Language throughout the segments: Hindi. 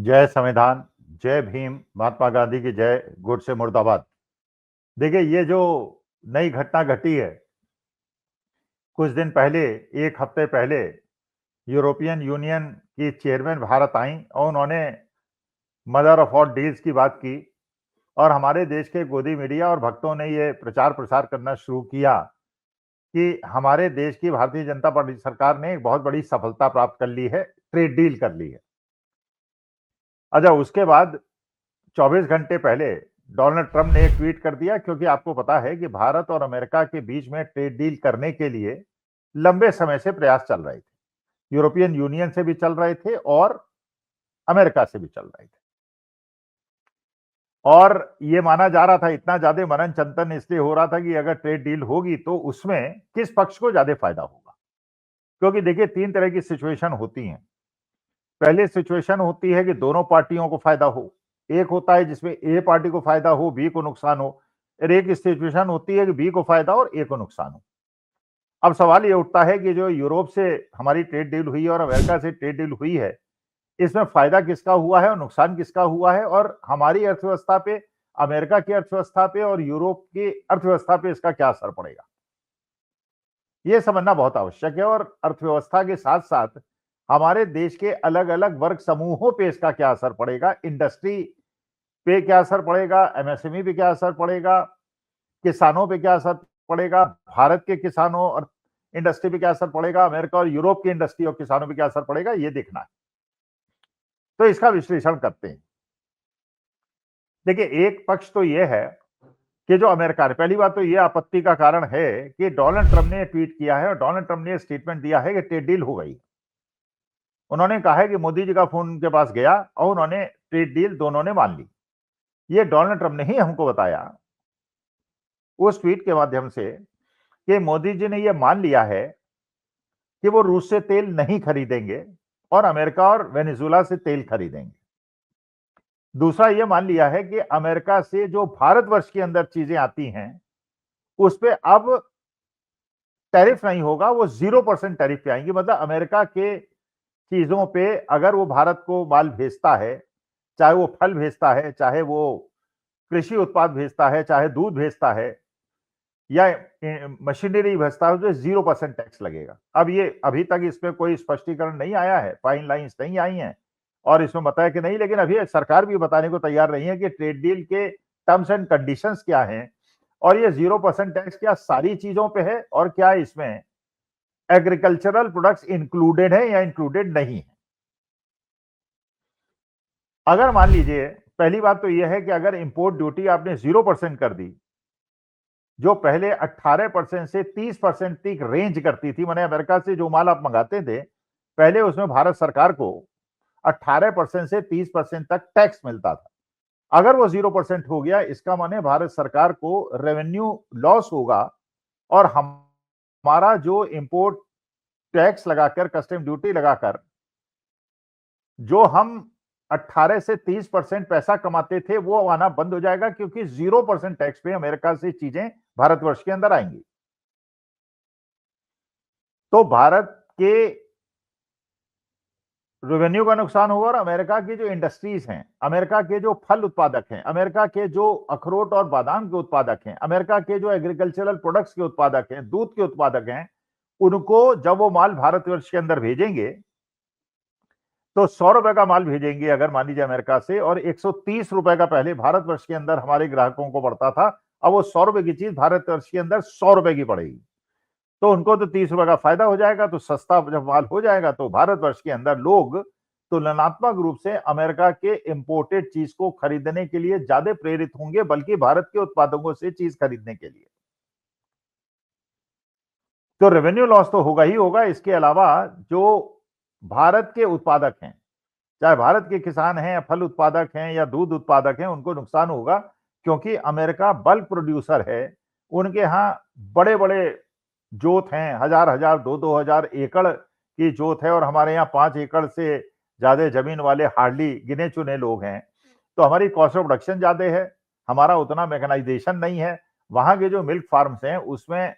जय संविधान, जय भीम, महात्मा गांधी की जय, गोडसे मुर्दाबाद। देखिए, ये जो नई घटना घटी है, कुछ दिन पहले, एक हफ्ते पहले यूरोपियन यूनियन की चेयरमैन भारत आई और उन्होंने मदर ऑफ ऑल डील्स की बात की और हमारे देश के गोदी मीडिया और भक्तों ने ये प्रचार प्रसार करना शुरू किया कि हमारे देश की भारतीय जनता पार्टी सरकार ने एक बहुत बड़ी सफलता प्राप्त कर ली है, ट्रेड डील कर ली है। अच्छा, उसके बाद 24 घंटे पहले डोनाल्ड ट्रंप ने एक ट्वीट कर दिया, क्योंकि आपको पता है कि भारत और अमेरिका के बीच में ट्रेड डील करने के लिए लंबे समय से प्रयास चल रहे थे। यूरोपियन यूनियन से भी चल रहे थे और अमेरिका से भी चल रहे थे। और ये माना जा रहा था, इतना ज्यादा मनन चिंतन इसलिए हो रहा था कि अगर ट्रेड डील होगी तो उसमें किस पक्ष को ज्यादा फायदा होगा। क्योंकि देखिए, तीन तरह की सिचुएशन होती हैं। पहली सिचुएशन होती है कि दोनों पार्टियों को फायदा हो। एक होता है जिसमें ए पार्टी को फायदा हो, बी को नुकसान हो। और एक सिचुएशन होती है कि बी को फायदा और ए को नुकसान हो। अब सवाल ये उठता है कि जो यूरोप से हमारी ट्रेड डील हुई है और अमेरिका से ट्रेड डील हुई है, इसमें फायदा किसका हुआ है और नुकसान किसका हुआ है, और हमारी अर्थव्यवस्था पे, अमेरिका की अर्थव्यवस्था पे और यूरोप की अर्थव्यवस्था पे इसका क्या असर पड़ेगा, ये समझना बहुत आवश्यक है। और अर्थव्यवस्था के साथ साथ हमारे देश के अलग अलग वर्ग समूहों पे इसका क्या असर पड़ेगा, इंडस्ट्री पे क्या असर पड़ेगा, एमएसएमई पे क्या असर पड़ेगा, किसानों पे क्या असर पड़ेगा, भारत के किसानों और इंडस्ट्री पे क्या असर पड़ेगा, अमेरिका और यूरोप की इंडस्ट्री और किसानों पे क्या असर पड़ेगा, ये देखना है। तो इसका विश्लेषण करते हैं। देखिए, एक पक्ष तो ये है कि जो अमेरिका ने, पहली बात तो ये आपत्ति का कारण है कि डोनाल्ड ट्रंप ने ट्वीट किया है और डोनाल्ड ट्रंप ने स्टेटमेंट दिया है कि ट्रेड डील हो गई। उन्होंने कहा है कि मोदी जी का फोन उनके पास गया और उन्होंने ट्रेड डील दोनों ने मान ली। ये डोनाल्ड ट्रंप ने ही हमको बताया उस ट्वीट के माध्यम से कि मोदी जी ने यह मान लिया है कि वो रूस से तेल नहीं खरीदेंगे और अमेरिका और वेनेजुएला से तेल खरीदेंगे। दूसरा ये मान लिया है कि अमेरिका से जो भारतवर्ष के अंदर चीजें आती हैं उस पे अब टैरिफ नहीं होगा, वो 0% टैरिफ पे आएंगी। मतलब अमेरिका के चीजों पे अगर वो भारत को माल भेजता है, चाहे वो फल भेजता है, चाहे वो कृषि उत्पाद भेजता है, चाहे दूध भेजता है या मशीनरी भेजता है, तो 0% टैक्स लगेगा। अब ये अभी तक इसमें कोई स्पष्टीकरण नहीं आया है, फाइन लाइंस नहीं आई हैं और इसमें बताया कि नहीं, लेकिन अभी सरकार भी बताने को तैयार नहीं है कि ट्रेड डील के टर्म्स एंड कंडीशंस क्या हैं और ये 0% टैक्स क्या सारी चीजों पे है और क्या इसमें एग्रीकल्चरल प्रोडक्ट्स इंक्लूडेड है या इंक्लूडेड नहीं है। अगर मान लीजिए, पहली बात तो यह है कि अगर इंपोर्ट ड्यूटी आपने 0% कर दी, जो पहले 18% से 30% तक रेंज करती थी, माने अमेरिका से जो माल आप मंगाते थे पहले उसमें भारत सरकार को 18% से 30% तक टैक्स मिलता था। अगर वो 0% हो गया, इसका माने भारत सरकार को रेवेन्यू लॉस होगा और हमारा जो इंपोर्ट टैक्स लगाकर, कस्टम ड्यूटी लगाकर जो हम 18 से 30% पैसा कमाते थे वो आना बंद हो जाएगा, क्योंकि 0% टैक्स पे अमेरिका से चीजें भारतवर्ष के अंदर आएंगी। तो भारत के रेवेन्यू का नुकसान होगा और अमेरिका की जो इंडस्ट्रीज हैं, अमेरिका के जो फल उत्पादक हैं, अमेरिका के जो अखरोट और बादाम के उत्पादक हैं, अमेरिका के जो एग्रीकल्चरल प्रोडक्ट्स के उत्पादक हैं, दूध के उत्पादक हैं, उनको जब वो माल भारतवर्ष के अंदर भेजेंगे तो 100 रुपए का माल भेजेंगे अगर मान लीजिए अमेरिका से, और 130 रुपए का पहले भारतवर्ष के अंदर हमारे ग्राहकों को पड़ता था, अब वो 100 रुपए की चीज भारतवर्ष के अंदर 100 रुपए की पड़ेगी। तो उनको तो 30 रुपए का फायदा हो जाएगा। तो सस्ता जब माल हो जाएगा तो भारतवर्ष के अंदर लोग तुलनात्मक रूप से अमेरिका के इंपोर्टेड चीज को खरीदने के लिए ज्यादा प्रेरित होंगे, बल्कि भारत के उत्पादकों से चीज खरीदने के लिए। तो रेवेन्यू लॉस तो होगा ही होगा। इसके अलावा जो भारत के उत्पादक हैं, चाहे भारत के किसान हैं या फल उत्पादक हैं या दूध उत्पादक हैं, उनको नुकसान होगा, क्योंकि अमेरिका बल्क प्रोड्यूसर है। उनके यहाँ बड़े बड़े जोत हैं, हजार हजार 2-2 हजार एकड़ की जोत है, और हमारे यहाँ 5 एकड़ से ज्यादा जमीन वाले हार्डली गिने चुने लोग हैं। तो हमारी कॉस्ट ऑफ प्रोडक्शन ज्यादा है, हमारा उतना मैकेनाइजेशन नहीं है। वहां के जो मिल्क फार्म्स हैं उसमें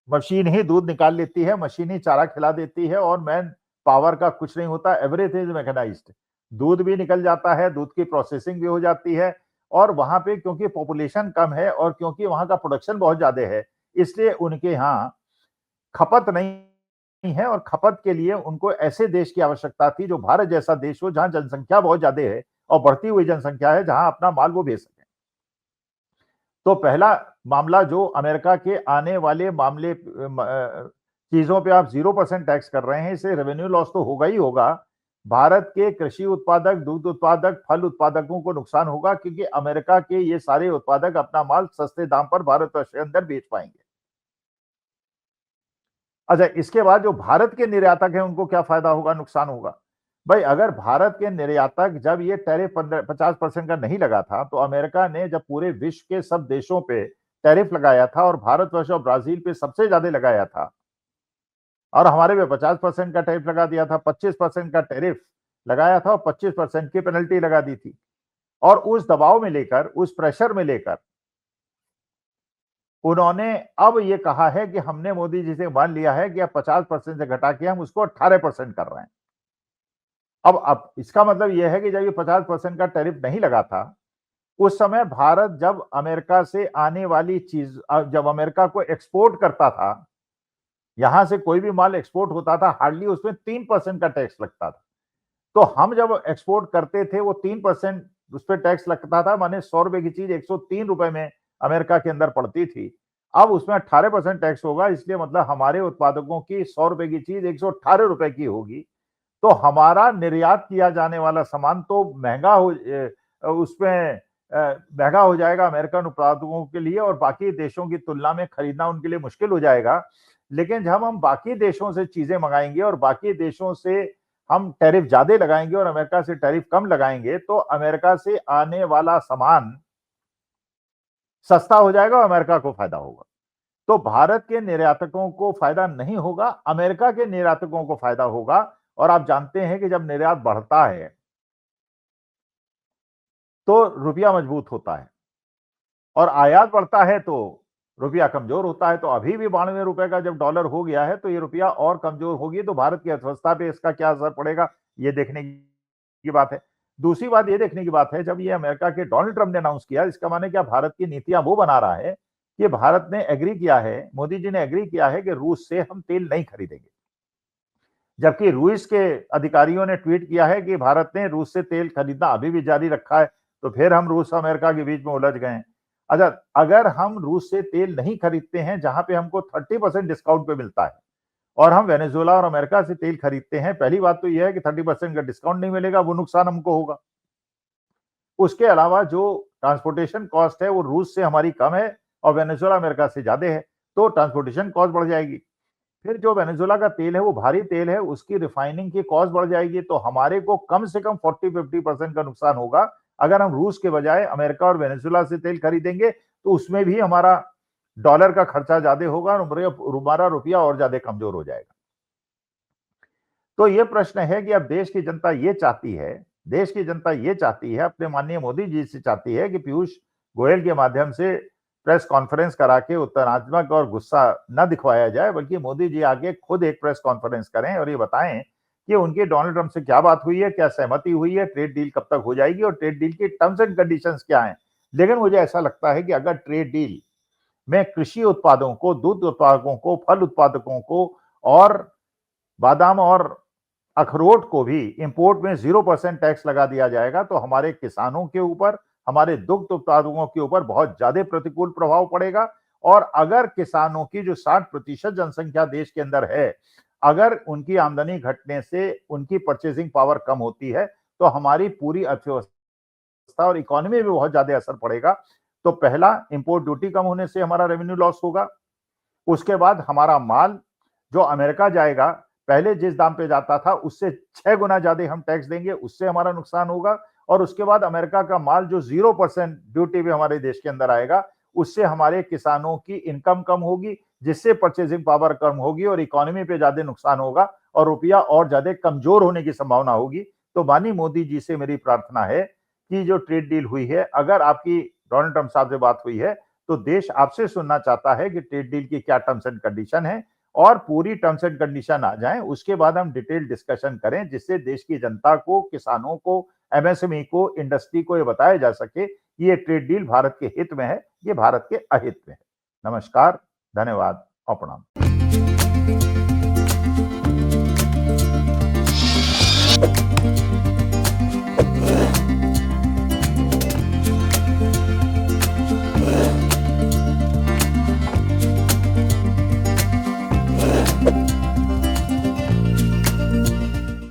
मशीन ही दूध निकाल लेती है, मशीन ही चारा खिला देती है और मैन पावर का कुछ नहीं होता, एवरीथिंग इज मैकेनाइज्ड। दूध भी निकल जाता है, दूध की प्रोसेसिंग भी हो जाती है और वहां पे क्योंकि पॉपुलेशन कम है और क्योंकि वहां का प्रोडक्शन बहुत ज्यादा है, इसलिए उनके यहाँ खपत नहीं है और खपत के लिए उनको ऐसे देश की आवश्यकता थी जो भारत जैसा देश हो, जहां जनसंख्या बहुत ज्यादा है और बढ़ती हुई जनसंख्या है, जहां अपना माल वो भेज सके। तो पहला मामला जो अमेरिका के आने वाले मामले चीजों पे आप 0% टैक्स कर रहे हैं, इससे रेवेन्यू लॉस तो होगा ही होगा। भारत के कृषि उत्पादक, दूध उत्पादक, फल उत्पादकों को नुकसान होगा क्योंकि अमेरिका के ये सारे उत्पादक अपना माल सस्ते दाम पर भारतवर्ष के अंदर बेच पाएंगे। अच्छा, इसके बाद जो भारत के निर्यातक हैं उनको क्या फायदा होगा, नुकसान होगा? भाई अगर भारत के निर्यातक, जब ये टैरिफ 50% का नहीं लगा था, तो अमेरिका ने जब पूरे विश्व के सब देशों पे टैरिफ लगाया था और भारतवर्ष और ब्राजील पे सबसे ज्यादा लगाया था और हमारे पे 50% का टैरिफ लगा दिया था, 25% का टैरिफ लगाया था और 25% की पेनल्टी लगा दी थी। और उस दबाव में लेकर, उस प्रेशर में लेकर उन्होंने अब ये कहा है कि हमने मोदी जी से मान लिया है कि अब 50% से घटा के हम उसको 18% कर रहे हैं। अब इसका मतलब यह है कि जब ये 50% का टैरिफ नहीं लगा था, उस समय भारत जब अमेरिका से आने वाली चीज, जब अमेरिका को एक्सपोर्ट करता था, यहां से कोई भी माल एक्सपोर्ट होता था, हार्डली उसमें 3% का टैक्स लगता था। तो हम जब एक्सपोर्ट करते थे वो 3% उस पर टैक्स लगता था, माने 100 रुपए की चीज 103 रुपए में अमेरिका के अंदर पड़ती थी। अब उसमें 18% टैक्स होगा, इसलिए मतलब हमारे उत्पादकों की 100 रुपए की चीज 118 रुपए की होगी। तो हमारा निर्यात किया जाने वाला सामान तो महंगा हो, उसमें महंगा हो जाएगा अमेरिकन उत्पादकों के लिए और बाकी देशों की तुलना में खरीदना उनके लिए मुश्किल हो जाएगा। लेकिन जब हम बाकी देशों से चीजें मंगाएंगे और बाकी देशों से हम टैरिफ ज्यादा लगाएंगे और अमेरिका से टैरिफ कम लगाएंगे, तो अमेरिका से आने वाला सामान सस्ता हो जाएगा और अमेरिका को फायदा होगा। तो भारत के निर्यातकों को फायदा नहीं होगा, अमेरिका के निर्यातकों को फायदा होगा। और आप जानते हैं कि जब निर्यात बढ़ता है तो रुपया मजबूत होता है और आयात बढ़ता है तो रुपया कमजोर होता है। तो अभी भी 92 रुपए का जब डॉलर हो गया है तो ये रुपया और कमजोर होगी, तो भारत की अर्थव्यवस्था पे इसका क्या असर पड़ेगा, ये देखने की बात है। दूसरी बात ये देखने की बात है, जब ये अमेरिका के डोनाल्ड ट्रंप ने अनाउंस किया, इसका माने क्या भारत की नीतियां वो बना रहा है कि भारत ने एग्री किया है, मोदी जी ने एग्री किया है कि रूस से हम तेल नहीं खरीदेंगे। जबकि रूस के अधिकारियों ने ट्वीट किया है कि भारत ने रूस से तेल खरीदना अभी भी जारी रखा है। तो फिर हम रूस अमेरिका के बीच में उलझ गए हैं। अच्छा, अगर हम रूस से तेल नहीं खरीदते हैं जहां पे हमको 30% डिस्काउंट पे मिलता है और हम वेनेजुएला और अमेरिका से तेल खरीदते हैं, पहली बात तो यह है कि 30% का डिस्काउंट नहीं मिलेगा, वो नुकसान हमको होगा। उसके अलावा जो ट्रांसपोर्टेशन कॉस्ट है वो रूस से हमारी कम है और वेनेजुएला अमेरिका से ज्यादा है, तो ट्रांसपोर्टेशन कॉस्ट बढ़ जाएगी। फिर जो वेनेजुएला का तेल है वो भारी तेल है, उसकी रिफाइनिंग की कॉस्ट बढ़ जाएगी, तो हमारे को कम से कम 40-50% का नुकसान होगा। अगर हम रूस के बजाय अमेरिका और वेनेजुएला से तेल खरीदेंगे तो उसमें भी हमारा डॉलर का खर्चा ज्यादा होगा और हमारा रुपया और ज्यादा कमजोर हो जाएगा। तो ये प्रश्न है कि अब देश की जनता ये चाहती है, देश की जनता ये चाहती है, अपने माननीय मोदी जी से चाहती है कि पीयूष गोयल के माध्यम से प्रेस कॉन्फ्रेंस करा के उत्तरात्मक और गुस्सा न दिखवाया जाए, बल्कि मोदी जी आगे खुद एक प्रेस कॉन्फ्रेंस करें और ये बताएं कि उनकी डोनाल्ड ट्रंप से क्या बात हुई है, क्या सहमति हुई है, ट्रेड डील कब तक हो जाएगी और ट्रेड डील की टर्म्स एंड कंडीशंस क्या हैं। लेकिन मुझे ऐसा लगता है कि अगर ट्रेड डील में कृषि उत्पादों को, दूध उत्पादकों को, फल उत्पादकों को और बादाम और अखरोट को भी इंपोर्ट में 0% टैक्स लगा दिया जाएगा, तो हमारे किसानों के ऊपर, हमारे दुग्ध उत्पादकों के ऊपर बहुत ज्यादा प्रतिकूल प्रभाव पड़ेगा। और अगर किसानों की जो 60% जनसंख्या देश के अंदर है, अगर उनकी आमदनी घटने से उनकी परचेसिंग पावर कम होती है, तो हमारी पूरी अर्थव्यवस्था और इकोनॉमी में बहुत ज्यादा असर पड़ेगा। तो पहला, इंपोर्ट ड्यूटी कम होने से हमारा रेवेन्यू लॉस होगा। उसके बाद हमारा माल जो अमेरिका जाएगा, पहले जिस दाम पे जाता था उससे 6 गुना ज्यादा हम टैक्स देंगे, उससे हमारा नुकसान होगा। और उसके बाद अमेरिका का माल जो 0% ड्यूटी पे हमारे देश के अंदर आएगा, उससे हमारे किसानों की इनकम कम होगी, जिससे परचेजिंग पावर कम होगी और इकोनॉमी पे ज्यादा नुकसान होगा और रुपया और ज्यादा कमजोर होने की संभावना होगी। तो माननीय मोदी जी से मेरी प्रार्थना है कि जो ट्रेड डील हुई है, अगर आपकी डोनाल्ड ट्रंप साहब से बात हुई है, तो देश आपसे सुनना चाहता है कि ट्रेड डील की क्या टर्म्स एंड कंडीशन है और पूरी टर्म्स एंड कंडीशन आ जाए, उसके बाद हम डिटेल डिस्कशन करें, जिससे देश की जनता को, किसानों को, एमएसएमई को, इंडस्ट्री को ये बताया जा सके कि ये ट्रेड डील भारत के हित में है, ये भारत के अहित में है। नमस्कार, धन्यवाद और प्रणाम।